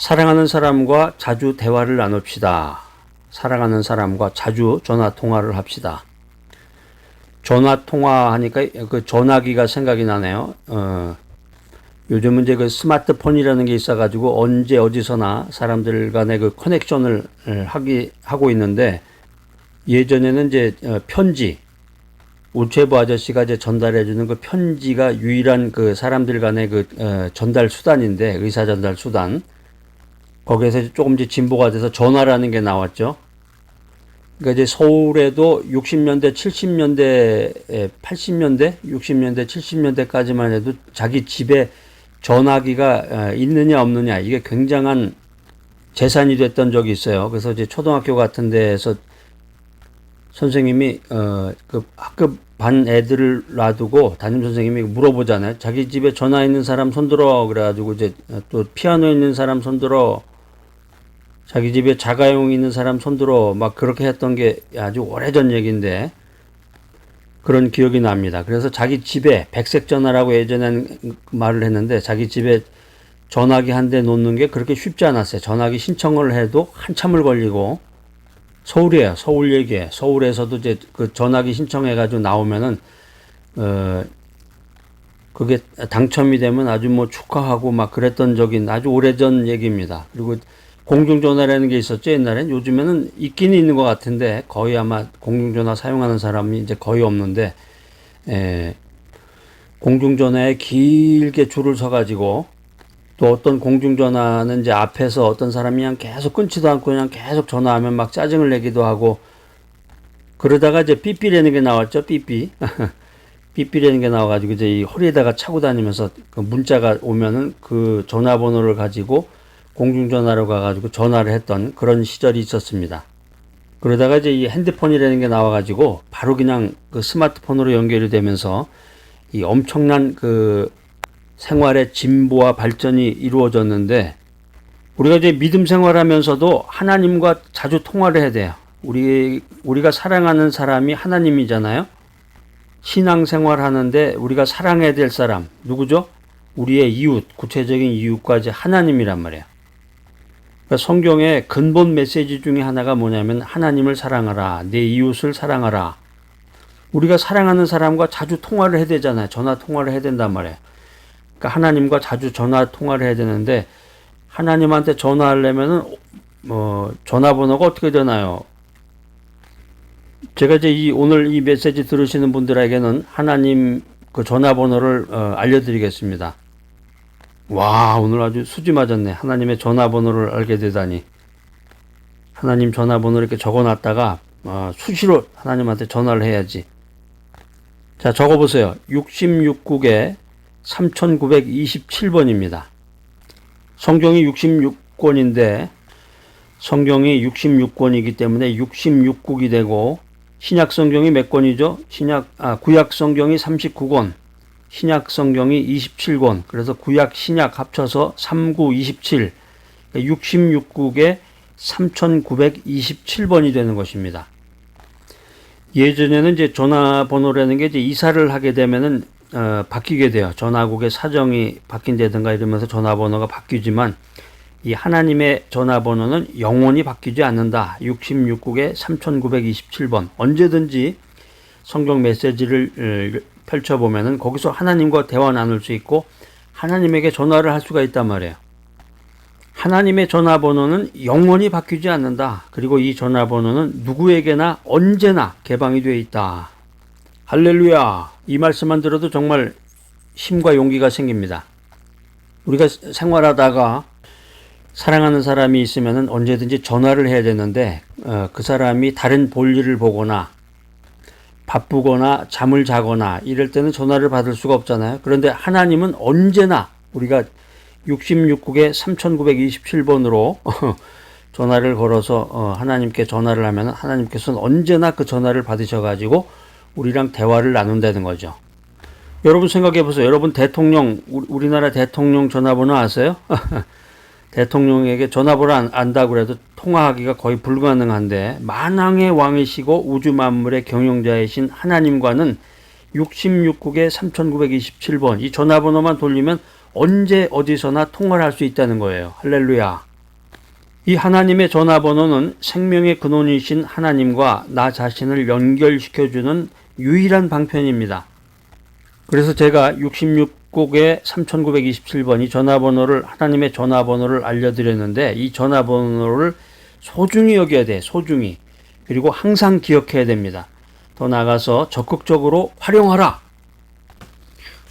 사랑하는 사람과 자주 대화를 나눕시다. 사랑하는 사람과 자주 전화 통화를 합시다. 전화 통화하니까 그 전화기가 생각이 나네요. 요즘은 이제 그 스마트폰이라는 게 있어가지고 언제 어디서나 사람들 간의 그 커넥션을 하고 있는데, 예전에는 이제 편지, 우체부 아저씨가 이제 전달해주는 그 편지가 유일한 그 사람들 간의 그 전달 수단인데, 의사 전달 수단. 거기에서 조금 이제 진보가 돼서 전화라는 게 나왔죠. 그러니까 이제 서울에도 60년대, 70년대, 80년대, 60년대, 70년대까지만 해도 자기 집에 전화기가 있느냐 없느냐 이게 굉장한 재산이 됐던 적이 있어요. 그래서 이제 초등학교 같은 데에서 선생님이 그 학급 반 애들을 놔두고 담임 선생님이 물어보잖아요. 자기 집에 전화 있는 사람 손들어. 그래가지고 이제 또 피아노 있는 사람 손들어. 자기 집에 자가용 있는 사람 손들어. 막 그렇게 했던 게 아주 오래전 얘기인데 그런 기억이 납니다. 그래서 자기 집에 백색 전화라고 예전엔 말을 했는데, 자기 집에 전화기 한 대 놓는 게 그렇게 쉽지 않았어요. 전화기 신청을 해도 한참을 걸리고, 서울이에요. 서울 얘기에. 서울에서도 이제 그 전화기 신청해가지고 나오면은, 그게 당첨이 되면 아주 뭐 축하하고 막 그랬던 적이 아주 오래전 얘기입니다. 그리고 공중전화라는 게 있었죠, 옛날엔. 요즘에는 있긴 있는 것 같은데, 거의 아마 공중전화 사용하는 사람이 이제 거의 없는데, 공중전화에 길게 줄을 서가지고, 또 어떤 공중전화는 이제 앞에서 어떤 사람이 그냥 계속 끊지도 않고 그냥 계속 전화하면 막 짜증을 내기도 하고, 그러다가 이제 삐삐라는 게 나왔죠, 삐삐. 삐삐라는 게 나와가지고 이제 이 허리에다가 차고 다니면서 그 문자가 오면은 그 전화번호를 가지고 공중전화로 가가지고 전화를 했던 그런 시절이 있었습니다. 그러다가 이제 이 핸드폰이라는 게 나와가지고 바로 그냥 그 스마트폰으로 연결이 되면서 이 엄청난 그 생활의 진보와 발전이 이루어졌는데, 우리가 이제 믿음 생활하면서도 하나님과 자주 통화를 해야 돼요. 우리가 사랑하는 사람이 하나님이잖아요. 신앙생활 하는데 우리가 사랑해야 될 사람 누구죠? 우리의 이웃, 구체적인 이웃과 이제 하나님이란 말이에요. 그러니까 성경의 근본 메시지 중에 하나가 뭐냐면 하나님을 사랑하라, 내 이웃을 사랑하라. 우리가 사랑하는 사람과 자주 통화를 해야 되잖아요. 전화 통화를 해야 된단 말이에요. 그러니까 하나님과 자주 전화 통화를 해야 되는데, 하나님한테 전화하려면은 전화번호가 어떻게 되나요? 제가 이제 오늘 이 메시지 들으시는 분들에게는 하나님 그 전화번호를 알려드리겠습니다. 와, 오늘 아주 수지 맞았네. 하나님의 전화번호를 알게 되다니. 하나님 전화번호를 이렇게 적어놨다가 수시로 하나님한테 전화를 해야지. 자, 적어보세요. 66국에 3927번입니다. 성경이 66권인데 성경이 66권이기 때문에 66국이 되고, 신약 성경이 몇 권이죠? 구약 성경이 39권, 신약 성경이 27권. 그래서 구약 신약 합쳐서 3927. 66국에 3927번이 되는 것입니다. 예전에는 이제 전화번호라는 게 이제 이사를 하게 되면은 바뀌게 돼요. 전화국의 사정이 바뀐다든가 이러면서 전화번호가 바뀌지만, 이 하나님의 전화번호는 영원히 바뀌지 않는다. 66국에 3927번. 언제든지 성경 메시지를 펼쳐보면은 거기서 하나님과 대화 나눌 수 있고 하나님에게 전화를 할 수가 있단 말이에요. 하나님의 전화번호는 영원히 바뀌지 않는다. 그리고 이 전화번호는 누구에게나 언제나 개방이 되어 있다. 할렐루야. 이 말씀만 들어도 정말 힘과 용기가 생깁니다. 우리가 생활하다가 사랑하는 사람이 있으면 언제든지 전화를 해야 되는데, 그 사람이 다른 볼일을 보거나 바쁘거나 잠을 자거나 이럴 때는 전화를 받을 수가 없잖아요. 그런데 하나님은 언제나 우리가 66국에 3927번으로 전화를 걸어서 하나님께 전화를 하면 하나님께서는 언제나 그 전화를 받으셔가지고 우리랑 대화를 나눈다는 거죠. 여러분 생각해 보세요. 여러분 대통령, 우리나라 대통령 전화번호 아세요? 대통령에게 전화번호 안다고 해도 통화하기가 거의 불가능한데, 만왕의 왕이시고 우주 만물의 경영자이신 하나님과는 66국에 3927번 이 전화번호만 돌리면 언제 어디서나 통화를 할 수 있다는 거예요. 할렐루야. 이 하나님의 전화번호는 생명의 근원이신 하나님과 나 자신을 연결시켜주는 유일한 방편입니다. 그래서 제가 66곡의 3927번 이 전화번호를 하나님의 전화번호를 알려드렸는데 이 전화번호를 소중히 여겨야 돼. 소중히. 그리고 항상 기억해야 됩니다. 더 나아가서 적극적으로 활용하라.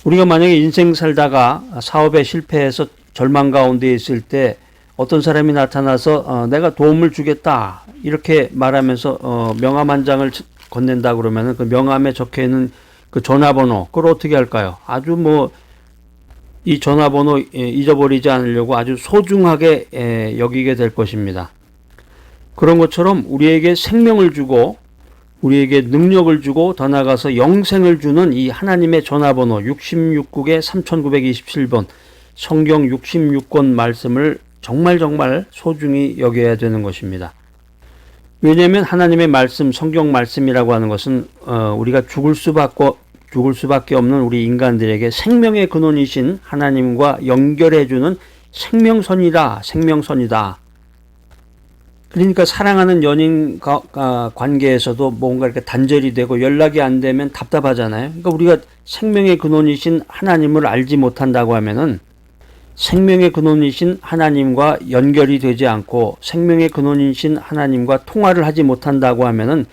우리가 만약에 인생 살다가 사업에 실패해서 절망 가운데 있을 때 어떤 사람이 나타나서 내가 도움을 주겠다 이렇게 말하면서 명함 한 장을 건넨다 그러면은 그 명함에 적혀 있는 그 전화번호 그걸 어떻게 할까요? 아주 이 전화번호 잊어버리지 않으려고 아주 소중하게 여기게 될 것입니다. 그런 것처럼 우리에게 생명을 주고 우리에게 능력을 주고 더 나아가서 영생을 주는 이 하나님의 전화번호 66국의 3927번 성경 66권 말씀을 정말 소중히 여겨야 되는 것입니다. 왜냐하면 하나님의 말씀, 성경 말씀이라고 하는 것은 우리가 죽을 수밖에 없는 우리 인간들에게 생명의 근원이신 하나님과 연결해주는 생명선이다. 그러니까 사랑하는 연인 관계에서도 뭔가 이렇게 단절이 되고 연락이 안 되면 답답하잖아요. 그러니까 우리가 생명의 근원이신 하나님을 알지 못한다고 하면은 생명의 근원이신 하나님과 연결이 되지 않고 생명의 근원이신 하나님과 통화를 하지 못한다고 하면은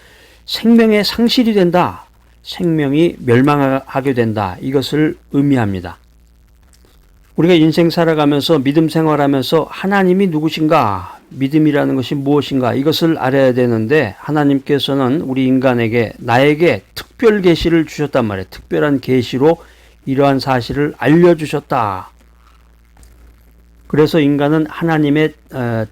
생명의 상실이 된다. 생명이 멸망하게 된다. 이것을 의미합니다. 우리가 인생 살아가면서 믿음 생활하면서 하나님이 누구신가? 믿음이라는 것이 무엇인가? 이것을 알아야 되는데 하나님께서는 우리 인간에게 나에게 특별 계시를 주셨단 말이에요. 특별한 계시로 이러한 사실을 알려주셨다. 그래서 인간은 하나님의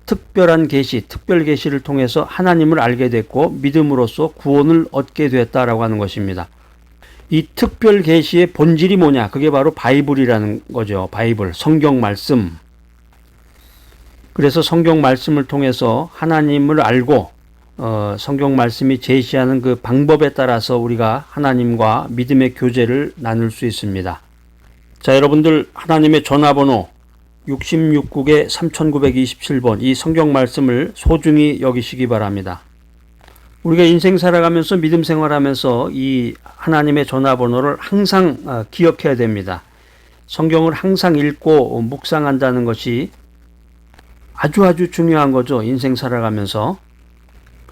특별한 계시, 특별 계시를 통해서 하나님을 알게 됐고 믿음으로써 구원을 얻게 됐다라고 하는 것입니다. 이 특별 계시의 본질이 뭐냐? 그게 바로 바이블이라는 거죠. 바이블, 성경 말씀. 그래서 성경 말씀을 통해서 하나님을 알고 성경 말씀이 제시하는 그 방법에 따라서 우리가 하나님과 믿음의 교제를 나눌 수 있습니다. 자, 여러분들 하나님의 전화번호 66국의 3927번 이 성경 말씀을 소중히 여기시기 바랍니다. 우리가 인생 살아가면서 믿음 생활하면서 이 하나님의 전화번호를 항상 기억해야 됩니다. 성경을 항상 읽고 묵상한다는 것이 아주 중요한 거죠. 인생 살아가면서.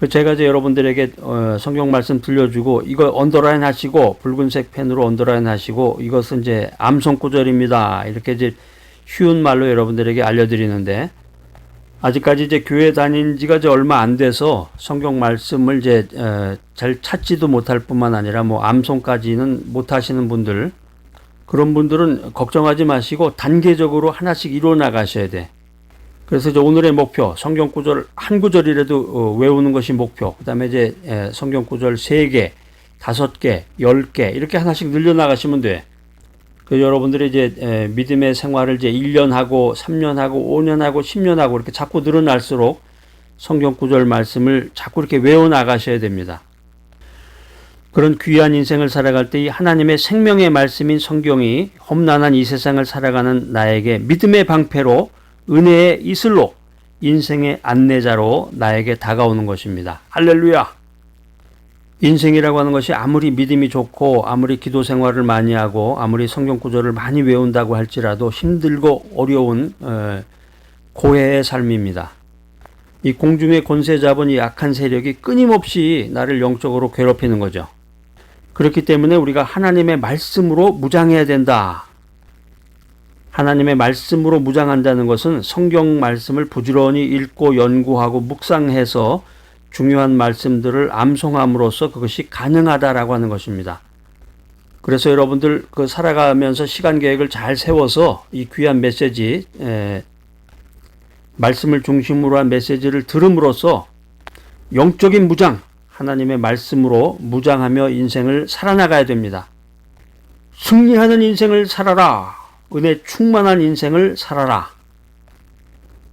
제가 이제 여러분들에게 성경 말씀 들려주고 이거 언더라인 하시고 붉은색 펜으로 언더라인 하시고 이것은 이제 암송 구절입니다. 이렇게 이제 쉬운 말로 여러분들에게 알려드리는데 아직까지 이제 교회 다닌 지가 이제 얼마 안 돼서 성경 말씀을 이제 잘 찾지도 못할 뿐만 아니라 암송까지는 못 하시는 분들 그런 분들은 걱정하지 마시고 단계적으로 하나씩 이루어 나가셔야 돼. 그래서 이제 오늘의 목표 성경 구절 한 구절이라도 외우는 것이 목표. 그다음에 이제 성경 구절 3개, 5개, 10개 이렇게 하나씩 늘려 나가시면 돼. 여러분들이 이제 믿음의 생활을 이제 1년 하고 3년 하고 5년 하고 10년 하고 이렇게 자꾸 늘어날수록 성경 구절 말씀을 자꾸 이렇게 외워 나가셔야 됩니다. 그런 귀한 인생을 살아갈 때 이 하나님의 생명의 말씀인 성경이 험난한 이 세상을 살아가는 나에게 믿음의 방패로 은혜의 이슬로 인생의 안내자로 나에게 다가오는 것입니다. 할렐루야! 인생이라고 하는 것이 아무리 믿음이 좋고 아무리 기도 생활을 많이 하고 아무리 성경 구절을 많이 외운다고 할지라도 힘들고 어려운 고해의 삶입니다. 이 공중의 권세 잡은 이 악한 세력이 끊임없이 나를 영적으로 괴롭히는 거죠. 그렇기 때문에 우리가 하나님의 말씀으로 무장해야 된다. 하나님의 말씀으로 무장한다는 것은 성경 말씀을 부지런히 읽고 연구하고 묵상해서 중요한 말씀들을 암송함으로써 그것이 가능하다라고 하는 것입니다. 그래서 여러분들 살아가면서 시간 계획을 잘 세워서 이 귀한 메시지, 말씀을 중심으로 한 메시지를 들음으로써 영적인 무장, 하나님의 말씀으로 무장하며 인생을 살아나가야 됩니다. 승리하는 인생을 살아라. 은혜 충만한 인생을 살아라.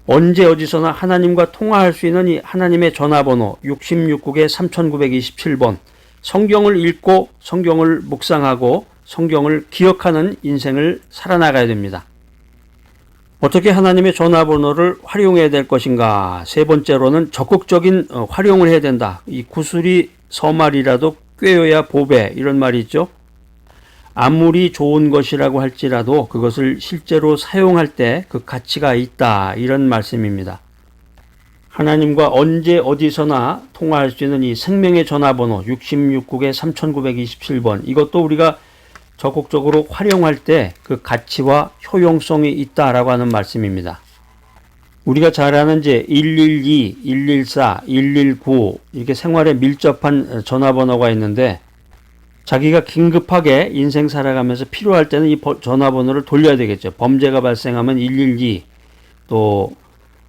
언제 어디서나 하나님과 통화할 수 있는 이 하나님의 전화번호 66국의 3927번 성경을 읽고 성경을 묵상하고 성경을 기억하는 인생을 살아나가야 됩니다. 어떻게 하나님의 전화번호를 활용해야 될 것인가? 세 번째로는 적극적인 활용을 해야 된다. 이 구슬이 서말이라도 꿰어야 보배, 이런 말이 있죠. 아무리 좋은 것이라고 할지라도 그것을 실제로 사용할 때 그 가치가 있다, 이런 말씀입니다. 하나님과 언제 어디서나 통화할 수 있는 이 생명의 전화번호 66국에 3927번, 이것도 우리가 적극적으로 활용할 때 그 가치와 효용성이 있다라고 하는 말씀입니다. 우리가 잘 아는 이제 112, 114, 119 이렇게 생활에 밀접한 전화번호가 있는데, 자기가 긴급하게 인생 살아가면서 필요할 때는 이 전화번호를 돌려야 되겠죠. 범죄가 발생하면 112, 또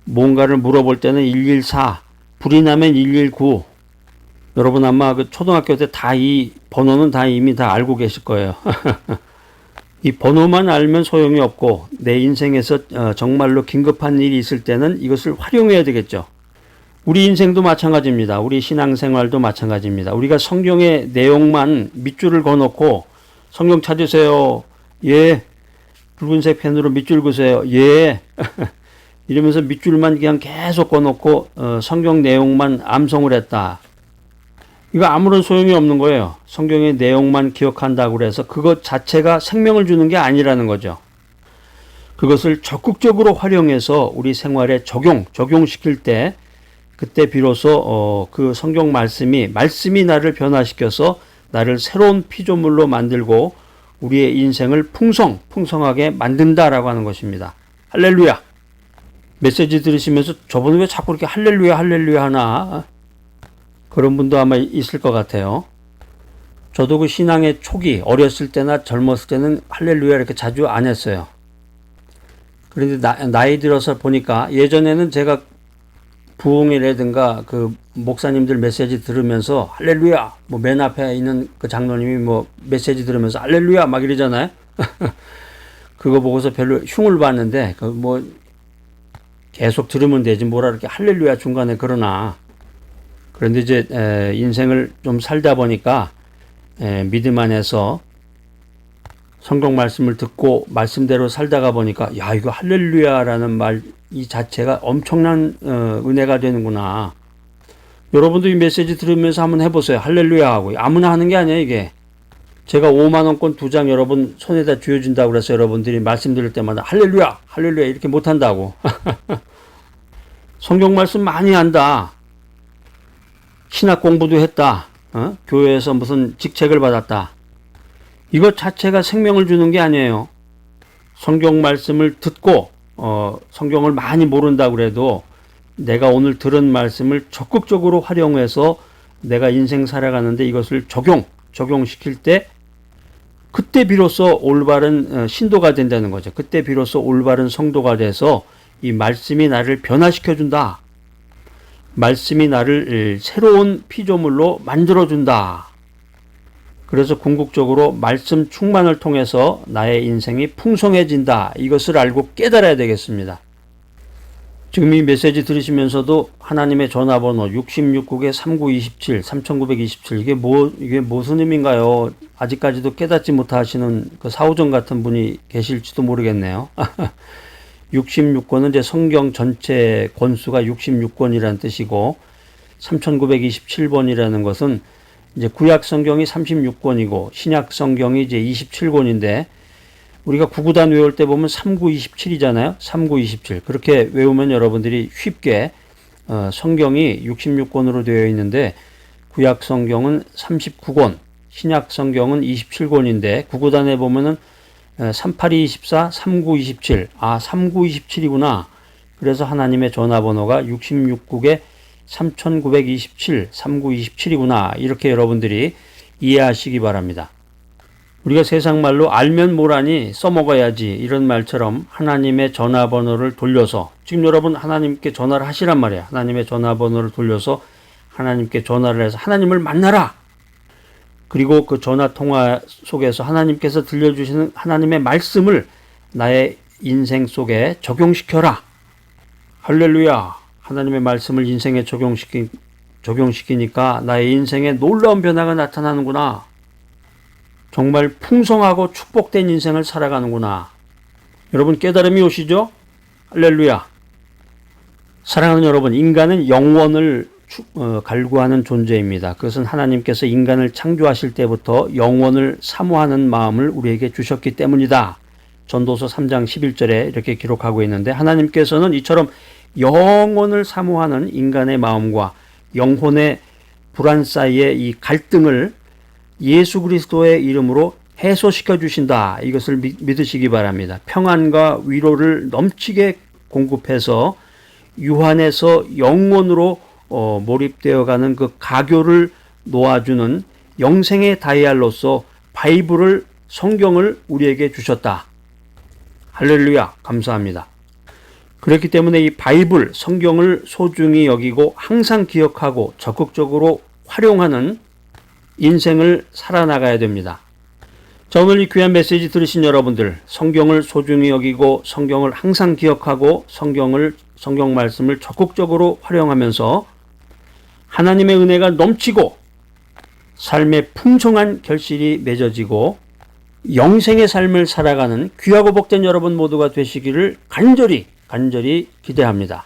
뭔가를 물어볼 때는 114, 불이 나면 119. 여러분 아마 그 초등학교 때 다 이 번호는 다 이미 다 알고 계실 거예요. 이 번호만 알면 소용이 없고, 내 인생에서 정말로 긴급한 일이 있을 때는 이것을 활용해야 되겠죠. 우리 인생도 마찬가지입니다. 우리 신앙생활도 마찬가지입니다. 우리가 성경의 내용만 밑줄을 그어놓고 성경 찾으세요. 예. 붉은색 펜으로 밑줄 그으세요. 예. 이러면서 밑줄만 그냥 계속 그어놓고 성경 내용만 암송을 했다. 이거 아무런 소용이 없는 거예요. 성경의 내용만 기억한다고 그래서 그것 자체가 생명을 주는 게 아니라는 거죠. 그것을 적극적으로 활용해서 우리 생활에 적용시킬 때, 그때 비로소 그 성경 말씀이 나를 변화시켜서 나를 새로운 피조물로 만들고 우리의 인생을 풍성하게 만든다라고 하는 것입니다. 할렐루야! 메시지 들으시면서 저분은 왜 자꾸 이렇게 할렐루야 하나? 그런 분도 아마 있을 것 같아요. 저도 그 신앙의 초기, 어렸을 때나 젊었을 때는 할렐루야 이렇게 자주 안 했어요. 그런데 나이 들어서 보니까, 예전에는 제가 부흥회라든가 그 목사님들 메시지 들으면서 할렐루야, 뭐 맨 앞에 있는 그 장로님이 뭐 메시지 들으면서 할렐루야 막 이러잖아요. 그거 보고서 별로 흉을 봤는데, 그 뭐 계속 들으면 되지 뭐라 이렇게 할렐루야 중간에 그러나. 그런데 이제 인생을 좀 살다 보니까 믿음 안에서 성경 말씀을 듣고 말씀대로 살다가 보니까, 야, 이거 할렐루야라는 말 이 자체가 엄청난 은혜가 되는구나. 여러분도 이 메시지 들으면서 한번 해보세요. 할렐루야 하고. 아무나 하는 게 아니에요, 이게. 제가 5만원권 2장 여러분 손에다 쥐어준다고 그래서 여러분들이 말씀 들을 때마다 할렐루야 이렇게 못한다고. 성경 말씀 많이 한다. 신학 공부도 했다. 교회에서 무슨 직책을 받았다. 이것 자체가 생명을 주는 게 아니에요. 성경 말씀을 듣고 성경을 많이 모른다고 그래도 내가 오늘 들은 말씀을 적극적으로 활용해서 내가 인생 살아가는데 이것을 적용시킬 때, 그때 비로소 올바른 신도가 된다는 거죠. 그때 비로소 올바른 성도가 돼서 이 말씀이 나를 변화시켜준다. 말씀이 나를 새로운 피조물로 만들어준다. 그래서 궁극적으로 말씀 충만을 통해서 나의 인생이 풍성해진다. 이것을 알고 깨달아야 되겠습니다. 지금 이 메시지 들으시면서도 하나님의 전화번호 66국에 3927, 3927 이게 무슨 의미인가요? 아직까지도 깨닫지 못하시는 그 사오정 같은 분이 계실지도 모르겠네요. 66권은 이제 성경 전체 권수가 66권이라는 뜻이고, 3927번이라는 것은 이제 구약 성경이 36권이고 신약 성경이 이제 27권인데, 우리가 구구단 외울 때 보면 3927이잖아요. 3927. 그렇게 외우면 여러분들이 쉽게 성경이 66권으로 되어 있는데, 구약 성경은 39권, 신약 성경은 27권인데 구구단에 보면은 3824, 3927. 3927이구나. 그래서 하나님의 전화번호가 66국에 3927, 3927이구나. 이렇게 여러분들이 이해하시기 바랍니다. 우리가 세상 말로 알면 뭐라니 써먹어야지 이런 말처럼 하나님의 전화번호를 돌려서, 지금 여러분 하나님께 전화를 하시란 말이에요. 하나님의 전화번호를 돌려서 하나님께 전화를 해서 하나님을 만나라. 그리고 그 전화통화 속에서 하나님께서 들려주시는 하나님의 말씀을 나의 인생 속에 적용시켜라. 할렐루야. 하나님의 말씀을 인생에 적용시키니까 나의 인생에 놀라운 변화가 나타나는구나. 정말 풍성하고 축복된 인생을 살아가는구나. 여러분 깨달음이 오시죠? 할렐루야. 사랑하는 여러분, 인간은 영원을 갈구하는 존재입니다. 그것은 하나님께서 인간을 창조하실 때부터 영원을 사모하는 마음을 우리에게 주셨기 때문이다. 전도서 3장 11절에 이렇게 기록하고 있는데, 하나님께서는 이처럼 영원을 사모하는 인간의 마음과 영혼의 불안 사이의 이 갈등을 예수 그리스도의 이름으로 해소시켜 주신다. 이것을 믿으시기 바랍니다. 평안과 위로를 넘치게 공급해서 유한에서 영원으로 몰입되어가는 그 가교를 놓아주는 영생의 다이알로서 바이블을, 성경을 우리에게 주셨다. 할렐루야, 감사합니다. 그렇기 때문에 이 바이블, 성경을 소중히 여기고 항상 기억하고 적극적으로 활용하는 인생을 살아나가야 됩니다. 자, 오늘 이 귀한 메시지 들으신 여러분들, 성경을 소중히 여기고 성경을 항상 기억하고 성경 말씀을 적극적으로 활용하면서 하나님의 은혜가 넘치고 삶의 풍성한 결실이 맺어지고 영생의 삶을 살아가는 귀하고 복된 여러분 모두가 되시기를 간절히 기대합니다.